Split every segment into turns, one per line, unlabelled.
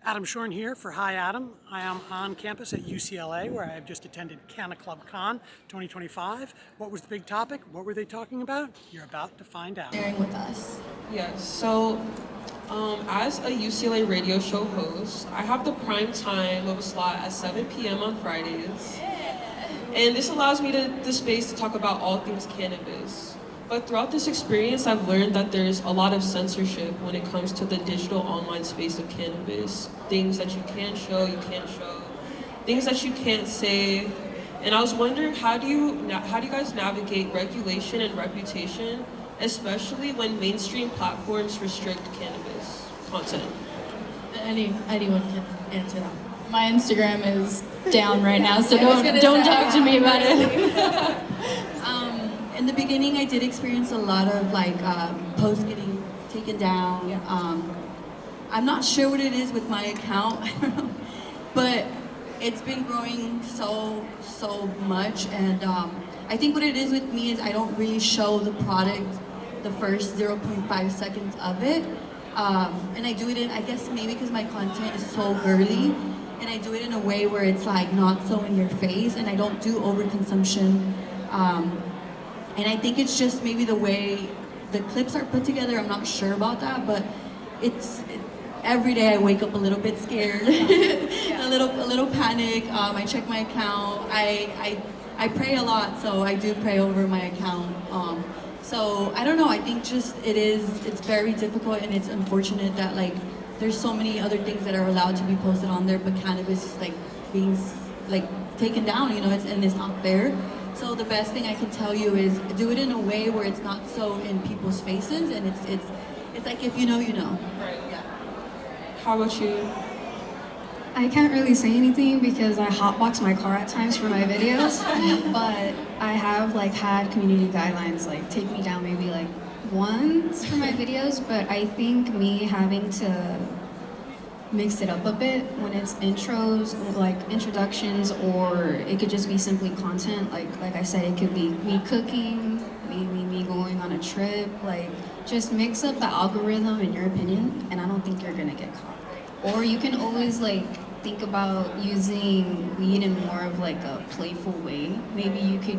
Adam Shorn here for Hi Adam. I am on campus at UCLA where I've just attended Canna Club Con 2025. What was the big topic? What were they talking about? You're about to find out.
Sharing with us.
Yes, so as a UCLA radio show host, I have the prime time of a slot at 7 p.m. on Fridays. And this allows me the space to talk about all things cannabis. But throughout this experience, I've learned that there's a lot of censorship when it comes to the digital online space of cannabis. Things that you can show, you can't show. Things that you can't say. And I was wondering, how do you guys navigate regulation and reputation, especially when mainstream platforms restrict cannabis content?
Anyone can answer that. My Instagram is down right now, so don't talk to me about it.
In the beginning, I did experience a lot of posts getting taken down. I'm not sure what it is with my account, I don't know, but it's been growing so much, and I think what it is with me is I don't really show the product the first 0.5 seconds of it, and I do it in, I guess maybe because my content is so girly, and I do it in a way where it's like not so in your face, and I don't do overconsumption. And I think it's just maybe the way the clips are put together. I'm not sure about that, but every day I wake up a little bit scared, a little panic. I check my account. I pray a lot, so I do pray over my account. So I don't know. I think just it's very difficult, and it's unfortunate that there's so many other things that are allowed to be posted on there, but cannabis is being taken down. You know, and it's not fair. So the best thing I can tell you is do it in a way where it's not so in people's faces, and it's like if you know, you know.
Right.
Yeah.
How about you?
I can't really say anything because I hotbox my car at times for my videos, but I have had community guidelines take me down maybe once for my videos, but I think me having to mix it up a bit when it's intros, introductions, or it could just be simply content. Like I said, it could be me cooking, maybe me going on a trip. Just mix up the algorithm in your opinion, and I don't think you're gonna get caught. Or you can always think about using weed in more of a playful way. Maybe you could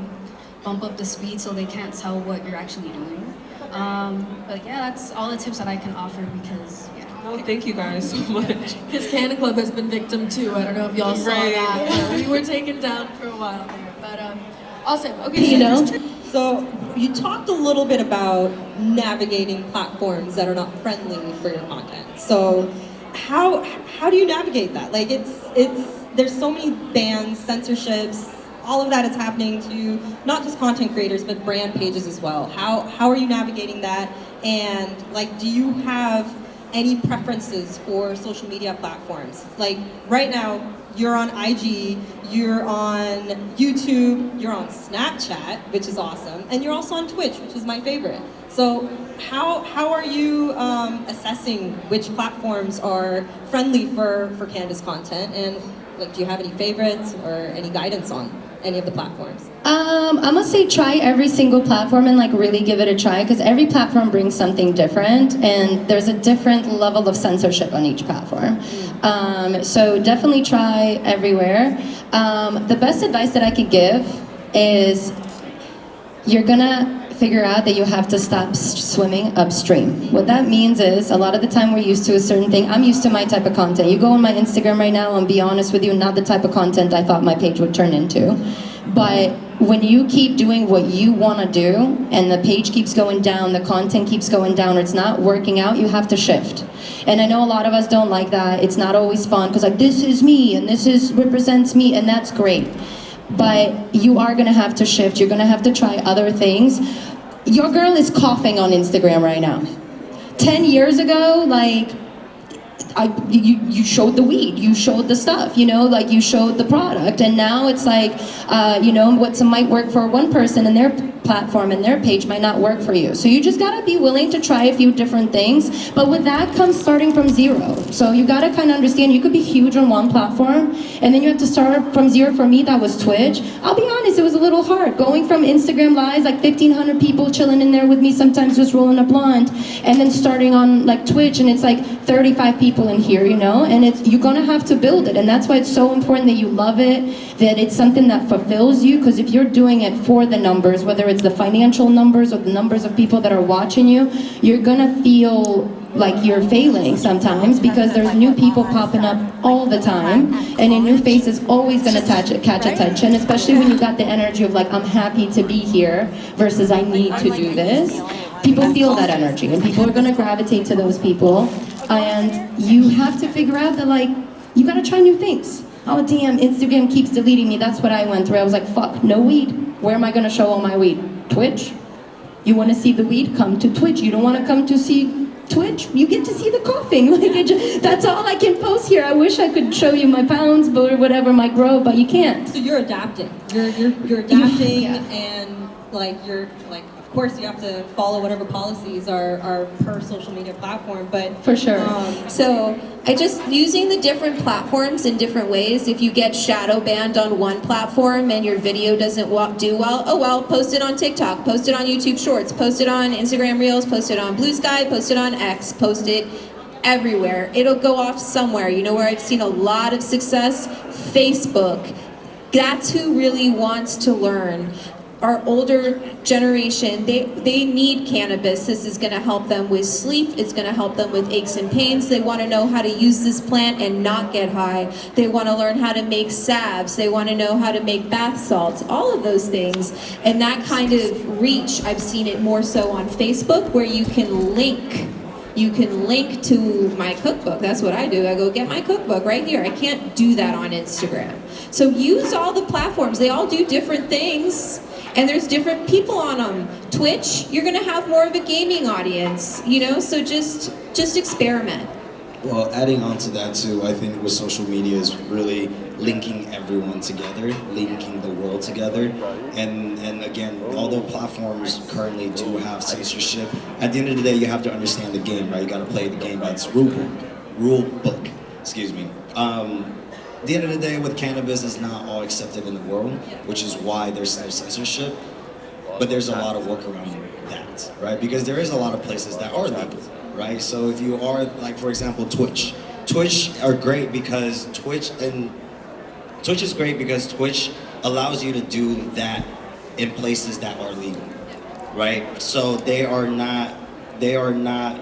bump up the speed so they can't tell what you're actually doing. But yeah, that's all the tips that I can offer because
Oh, thank you guys so much.
Because Canna Club has been victim too. I don't know if y'all saw that. We were taken down for a while there, but awesome. Okay,
So you talked a little bit about navigating platforms that are not friendly for your content. So how do you navigate that? There's so many bans, censorships, all of that is happening to not just content creators but brand pages as well. How are you navigating that? And do you have any preferences for social media platforms? Right now, you're on IG, you're on YouTube, you're on Snapchat, which is awesome, and you're also on Twitch, which is my favorite. So how are you assessing which platforms are friendly for cannabis content, and do you have any favorites or any guidance on any of the platforms?
I'm gonna say try every single platform and really give it a try, because every platform brings something different, and there's a different level of censorship on each platform. So definitely try everywhere. The best advice that I could give is you're gonna figure out that you have to stop swimming upstream. What that means is a lot of the time we're used to a certain thing. I'm used to my type of content. You go on my Instagram right now and be honest with you, not the type of content I thought my page would turn into. But when you keep doing what you want to do and the page keeps going down, the content keeps going down, or it's not working out, you have to shift. And I know a lot of us don't like that. It's not always fun because this is me and represents me, and that's great. But you are gonna have to shift. You're gonna have to try other things. Your girl is coughing on Instagram right now. 10 years ago, you showed the weed, you showed the stuff, you showed the product, and now it's what might work for one person and their platform and their page might not work for you. So you just gotta be willing to try a few different things, but with that comes starting from zero. So you gotta kind of understand you could be huge on one platform, and then you have to start from zero. For me, that was Twitch. I'll be honest, honest, it was a little hard. Going from Instagram Lives, like 1,500 people chilling in there with me, sometimes just rolling a blunt, and then starting on like Twitch, and it's like 35 people in here, you know? And you're gonna have to build it, and that's why it's so important that you love it, that it's something that fulfills you, because if you're doing it for the numbers, whether it's the financial numbers or the numbers of people that are watching you, you're gonna feel like you're failing sometimes, because there's new people popping up all the time, and a new face is always going to catch attention, especially when you got the energy of like, I'm happy to be here versus I need to do this. People feel that energy, and people are going to gravitate to those people, and you have to figure out that like, you got to try new things. Oh damn, Instagram keeps deleting me. That's what I went through. I was like, fuck, no weed. Where am I going to show all my weed? Twitch? You want to see the weed? Come to Twitch. You don't want to come to see Twitch? You get to see the coughing. Like that's all I can post here. I wish I could show you my pounds, or whatever might grow, but you can't.
So you're adapting. You're adapting,
Yeah.
and like you're like, of course you have to follow whatever policies are per social media platform, but
For sure.
So I just using the different platforms in different ways. If you get shadow banned on one platform and your video doesn't do well, oh well, post it on TikTok, post it on YouTube Shorts, post it on Instagram Reels, post it on Blue Sky, post it on X, post it everywhere. It'll go off somewhere. You know where I've seen a lot of success? Facebook. That's who really wants to learn. Our older generation, they need cannabis. This is going to help them with sleep. It's going to help them with aches and pains. They want to know how to use this plant and not get high. They want to learn how to make salves. They want to know how to make bath salts, all of those things. And that kind of reach, I've seen it more so on Facebook, where you can link. You can link to my cookbook. That's what I do. I go get my cookbook right here. I can't do that on Instagram. So use all the platforms. They all do different things. And there's different people on them. Twitch, you're gonna have more of a gaming audience, you know, so just experiment.
Well, adding on to that too, I think with social media is really linking everyone together, linking the world together. And again, although platforms currently do have censorship, at the end of the day, you have to understand the game, right? You gotta play the game by its rule book, excuse me. At the end of the day, with cannabis, it's not all accepted in the world, which is why there's no censorship. But there's a lot of work around that, right? Because there is a lot of places that are legal, right? So if you are, like for example, Twitch are great because Twitch is great because Twitch allows you to do that in places that are legal, right? So they are not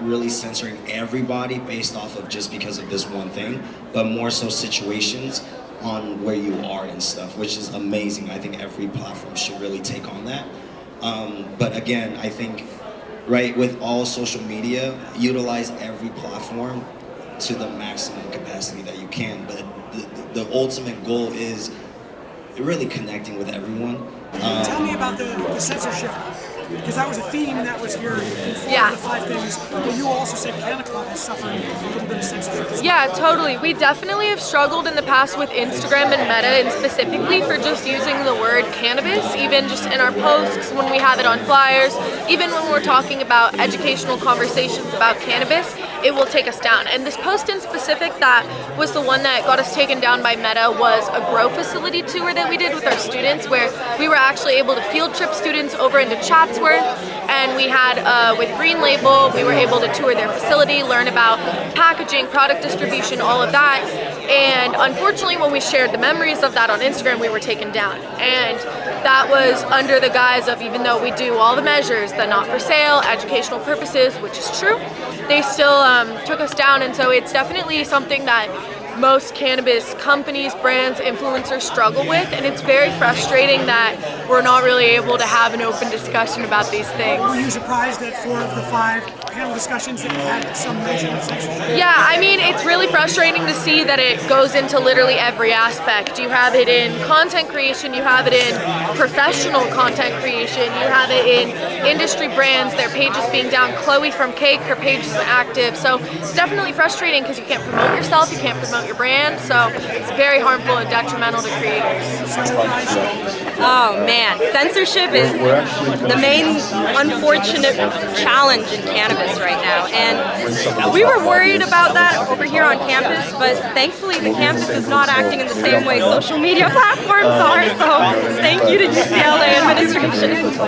really censoring everybody based off of just because of this one thing, but more so situations on where you are and stuff, which is amazing. I think every platform should really take on that. But again, I think, right, with all social media, utilize every platform to the maximum capacity that you can. But the ultimate goal is really connecting with everyone.
Tell me about the censorship, because that was a theme that was here in four of the 5 things. But you also said Canna Club has suffered a little bit of censorship.
Yeah, totally. We definitely have struggled in the past with Instagram and Meta, and specifically for just using the word cannabis, even just in our posts, when we have it on flyers, even when we're talking about educational conversations about cannabis, it will take us down. And this post in specific that was the one that got us taken down by Meta was a grow facility tour that we did with our students, where we were actually able to field trip students over into Chatsworth, and we had, with Green Label, we were able to tour their facility, learn about packaging, product distribution, all of that. And unfortunately, when we shared the memories of that on Instagram, we were taken down. And that was under the guise of, even though we do all the measures, the not for sale, educational purposes, which is true, they still took us down. And so it's definitely something that most cannabis companies, brands, influencers struggle with, and it's very frustrating that we're not really able to have an open discussion about these things.
Were you surprised that 4 of the 5 panel discussions that had some mention of censorship?
Yeah, I mean, it's really frustrating to see that it goes into literally every aspect. You have it in content creation, you have it in professional content creation, you have it in industry brands, their pages being down. Chloe from Cake, her page is active. So it's definitely frustrating because you can't promote yourself, you can't promote your brand, so it's very harmful and detrimental to creators.
Oh man, censorship is the main unfortunate challenge in cannabis. campus right now. And we were worried about that over here on campus, but thankfully the campus is not acting in the same way social media platforms are. So thank you to UCLA administration.